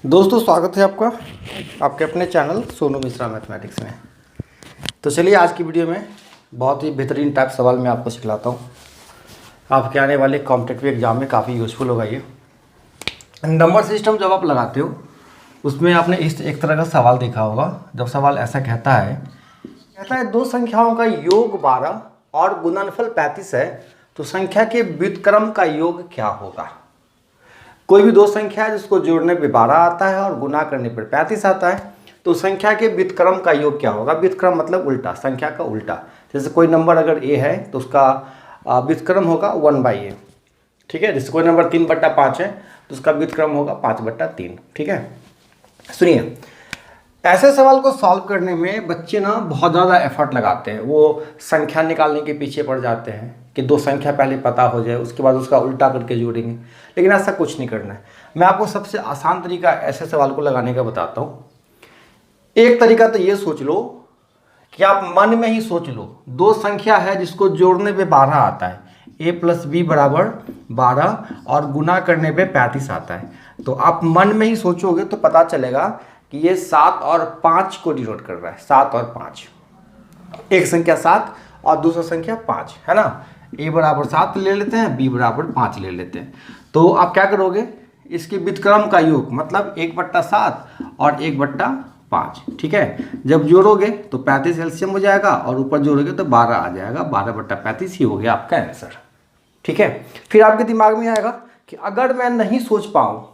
दोस्तों स्वागत है आपका आपके अपने चैनल सोनू मिश्रा मैथमेटिक्स में। तो चलिए आज की वीडियो में बहुत ही बेहतरीन टाइप सवाल मैं आपको सिखलाता हूँ। आपके आने वाले कॉम्पिटिटिव एग्जाम में काफ़ी यूज़फुल होगा ये। नंबर सिस्टम जब आप लगाते हो उसमें आपने इस एक तरह का सवाल देखा होगा। जब सवाल ऐसा कहता है दो संख्याओं का योग 12 और गुणनफल 35 है तो संख्या के व्युत्क्रम का योग क्या होगा। कोई भी दो संख्या है जिसको जोड़ने पे 12 आता है और गुना करने पर 35 आता है तो संख्या के व्युत्क्रम का योग क्या होगा। व्युत्क्रम मतलब उल्टा, संख्या का उल्टा। जैसे कोई नंबर अगर a है तो उसका व्युत्क्रम होगा 1/a, ठीक है। जैसे कोई नंबर 3/5 है तो उसका व्युत्क्रम होगा 5/3, ठीक है। सुनिए, ऐसे सवाल को सॉल्व करने में बच्चे ना बहुत ज़्यादा एफर्ट लगाते हैं। वो संख्या निकालने के पीछे पड़ जाते हैं कि दो संख्या पहले पता हो जाए उसके बाद उसका उल्टा करके जोड़ेंगे, लेकिन ऐसा कुछ नहीं करना है। मैं आपको सबसे आसान तरीका ऐसे सवाल को लगाने का बताता हूँ। एक तरीका तो ये सोच लो कि आप मन में ही सोच लो दो संख्या है जिसको जोड़ने पे 12 आता है, a + b = 12 और गुना करने पे 35 आता है। तो आप मन में ही सोचोगे तो पता चलेगा कि ये 7 और 5 को डिनोट कर रहा है। 7 और 5, एक संख्या 7 और दूसरा संख्या 5 है ना। a = 7 ले लेते हैं, b = 5 ले लेते हैं। तो आप क्या करोगे, इसके व्युत्क्रम का योग मतलब 1/7 और 1/5, ठीक है। जब जोड़ोगे तो 35 एलसीएम हो जाएगा और ऊपर जोड़ोगे तो 12 आ जाएगा। 12/35 ही हो गया आपका आंसर, ठीक है। फिर आपके दिमाग में आएगा कि अगर मैं नहीं सोच पाऊँ,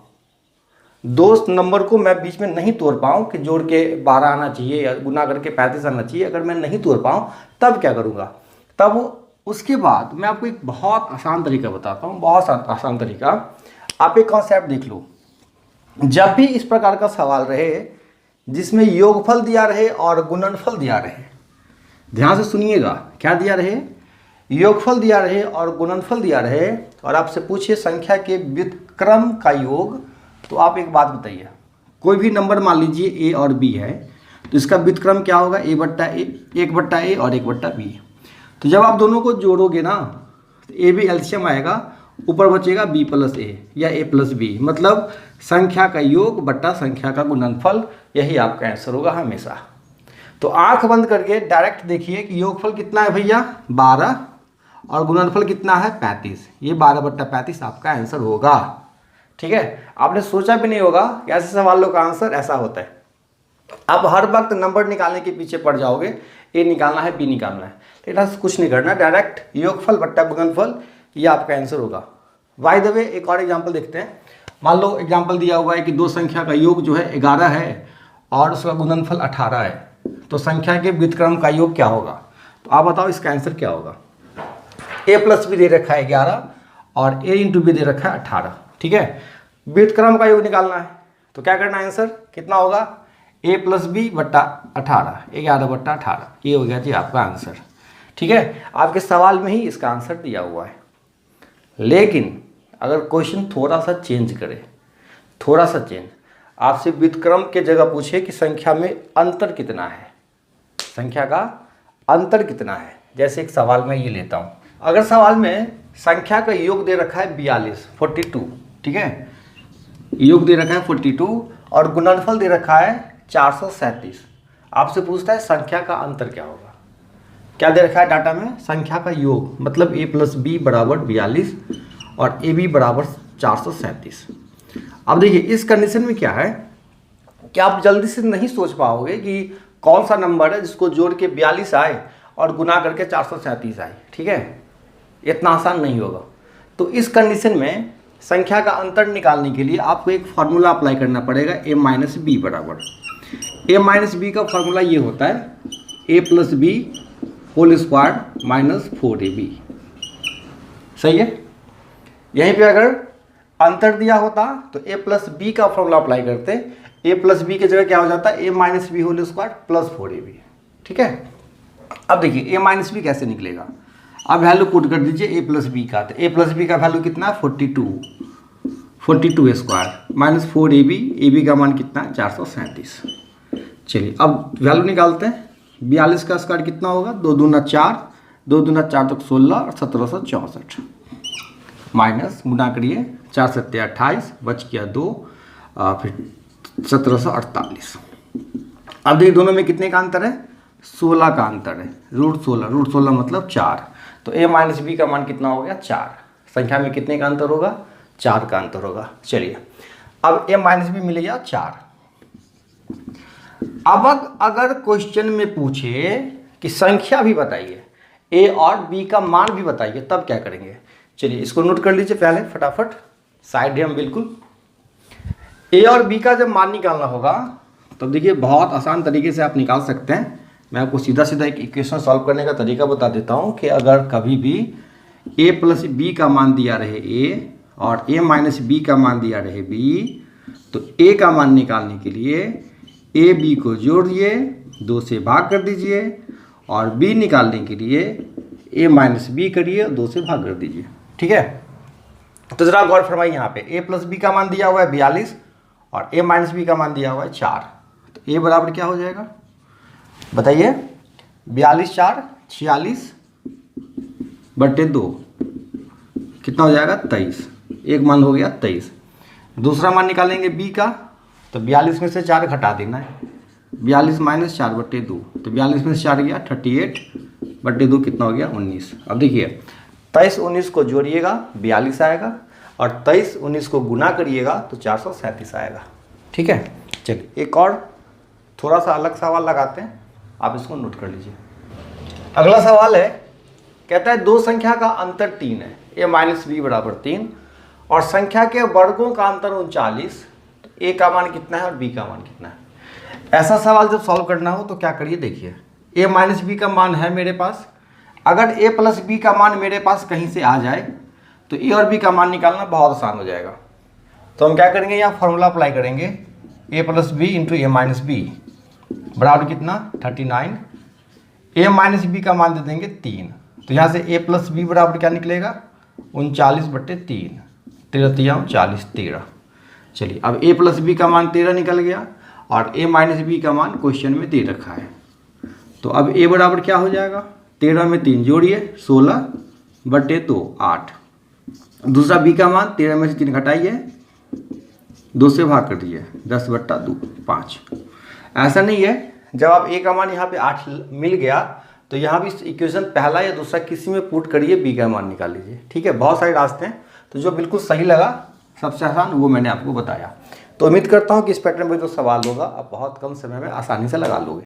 दो नंबर को मैं बीच में नहीं तोड़ पाऊँ कि जोड़ के 12 आना चाहिए या गुना करके 35 आना चाहिए, अगर मैं नहीं तोड़ पाऊँ तब क्या करूँगा। तब उसके बाद मैं आपको एक बहुत आसान तरीका बताता हूँ, बहुत आसान तरीका। आप एक कॉन्सेप्ट देख लो, जब भी इस प्रकार का सवाल रहे जिसमें योगफल दिया रहे और गुणनफल दिया रहे, ध्यान से सुनिएगा, क्या दिया रहे, योगफल दिया रहे और गुणनफल दिया रहे, और आपसे पूछिए संख्या के व्युत्क्रम का योग, तो आप एक बात बताइए, कोई भी नंबर मान लीजिए a और b है तो इसका व्युत्क्रम क्या होगा, 1/a और 1/b। तो जब आप दोनों को जोड़ोगे ना तो a भी एलसीएम आएगा, ऊपर बचेगा b + a या a + b, मतलब संख्या का योग बट्टा संख्या का गुणनफल, यही आपका आंसर होगा हमेशा। तो आंख बंद करके डायरेक्ट देखिए कि योगफल कितना है भैया 12 और गुणनफल कितना है 35। ये 12/35 आपका आंसर होगा, ठीक है। आपने सोचा भी नहीं होगा कि ऐसे सवालों का आंसर ऐसा होता है। आप हर वक्त नंबर निकालने के पीछे पड़ जाओगे, ए निकालना है, बी निकालना है, लेकिन ऐसा कुछ नहीं करना। डायरेक्ट योगफल बट्टा गुणनफल ये आपका आंसर होगा। बाय द वे एक और एग्जांपल देखते हैं। मान लो एग्जांपल दिया हुआ है कि दो संख्या का योग जो है 11 है और उसका गुणनफल 18 है, तो संख्या के व्युत्क्रम का योग क्या होगा। तो आप बताओ इसका आंसर क्या होगा। a + b दे रखा है 11 और a × b दे रखा है 18, ठीक है। व्युत्क्रम का योग निकालना है तो क्या करना है, आंसर कितना होगा, a + b / 18, 11/18, ये हो गया जी आपका आंसर, ठीक है। आपके सवाल में ही इसका आंसर दिया हुआ है। लेकिन अगर क्वेश्चन थोड़ा सा चेंज करे, थोड़ा सा चेंज, आपसे व्युत्क्रम के जगह पूछे कि संख्या में अंतर कितना है, संख्या का अंतर कितना है। जैसे एक सवाल में ये लेता हूँ, अगर सवाल में संख्या का योग दे रखा है 42, ठीक है, योग दे रखा है 42 और गुणनफल दे रखा है 437। आपसे पूछता है संख्या का अंतर क्या होगा। क्या दे रखा है डाटा में, संख्या का योग मतलब a + b = 42 और ab = 437। अब देखिए इस कंडीशन में क्या है कि आप जल्दी से नहीं सोच पाओगे कि कौन सा नंबर है जिसको जोड़ के 42 आए और गुना करके 437 आए, ठीक है। इतना आसान नहीं होगा। तो इस कंडीशन में संख्या का अंतर निकालने के लिए आपको एक फार्मूला अप्लाई करना पड़ेगा, a - b बराबर। a - b का फार्मूला ये होता है a + b whole square -4ab, सही है। यहीं पे अगर अंतर दिया होता तो a + b का फॉर्मूला अप्लाई करते, a + b की जगह क्या हो जाता है, a - b whole square +4ab, ठीक है। अब देखिए a - b कैसे निकलेगा, अब वैल्यू पुट कर दीजिए a + b का, तो a + b का वैल्यू कितना, 42 स्क्वायर -4ab, ab का मान कितना है 437। चलिए अब वैल्यू निकालते हैं। 42 का स्क्वायर कितना होगा, 2 दूना 4, 2 दूना 4 तक 16 और 1764, माइनस गुना करिए 4 × 7 = 28, बच गया 2, फिर 1748। अब देखिए दोनों में कितने का अंतर है, 16 का अंतर है, √16 मतलब 4। तो a माइनस बी का मान कितना हो गया, 4। संख्या में कितने का अंतर होगा, 4 का अंतर होगा। चलिए अब a माइनस बी मिल गया 4। अब अगर क्वेश्चन में पूछे कि संख्या भी बताइए, a और b का मान भी बताइए, तब क्या करेंगे। चलिए इसको नोट कर लीजिए पहले फटाफट, साइड है हम बिल्कुल। a और b का जब मान निकालना होगा तो देखिए बहुत आसान तरीके से आप निकाल सकते हैं। मैं आपको सीधा सीधा एक इक्वेशन सॉल्व करने का तरीका बता देता हूँ कि अगर कभी भी a प्लस बी का मान दिया रहे a और a माइनस बी का मान दिया रहे b, तो a का मान निकालने के लिए a b को जोड़िए, 2 से भाग कर दीजिए, और b निकालने के लिए a माइनस बी करिए, 2 से भाग कर दीजिए। ठीक है, तो ज़रा गौर फरमाइए, यहाँ पे a प्लस बी का मान दिया हुआ है 42 और a माइनस बी का मान दिया हुआ है 4। तो a बराबर क्या हो जाएगा बताइए, 42 4 46 बटे 2 कितना हो जाएगा, 23। एक मान हो गया 23। दूसरा मान निकालेंगे b का, तो 42 में से 4 घटा देना है, 42 माइनस 4 बटे 2, तो 42 में से 4 गया 38 बटे 2 कितना हो गया, 19। अब देखिए 23 19 को जोड़िएगा 42 आएगा, और 23 19 को गुना करिएगा तो 437 आएगा। ठीक है, चलिए एक और थोड़ा सा अलग सवाल लगाते हैं, आप इसको नोट कर लीजिए। अगला सवाल है, कहता है दो संख्या का अंतर 3 है, a माइनस बी बराबर 3, और संख्या के वर्गों का अंतर 39, तो a का मान कितना है और b का मान कितना है। ऐसा सवाल जब सॉल्व करना हो तो क्या करिए, देखिए a माइनस बी का मान है मेरे पास, अगर a प्लस बी का मान मेरे पास कहीं से आ जाए तो a और b का मान निकालना बहुत आसान हो जाएगा। तो हम क्या करेंगे, यहाँ फॉर्मूला अप्लाई करेंगे, a plus b into a minus b बराबर कितना 39, a माइनस बी का मान दे देंगे 3, तो यहाँ से a प्लस बी बराबर क्या निकलेगा 39 बटे 3, 13 3 40 13। चलिए अब a प्लस बी का मान 13 निकल गया और a माइनस बी का मान क्वेश्चन में दे रखा है। तो अब a बराबर क्या हो जाएगा, 13 में 3 जोड़िए 16 बटे 2 8। दूसरा b का मान 13 में से 3 घटाइए, 2 से भाग कर दीजिए, 10 बट्टा 2 5। ऐसा नहीं है, जब आप a का मान यहाँ पे 8 मिल गया तो यहाँ भी इक्वेशन पहला या दूसरा किसी में पुट करिए, b का मान निकाल लीजिए। ठीक है, बहुत सारे रास्ते हैं, तो जो बिल्कुल सही लगा सबसे आसान वो मैंने आपको बताया। तो उम्मीद करता हूँ कि इस पैटर्न में जो सवाल होगा आप बहुत कम समय में आसानी से लगा लोगे।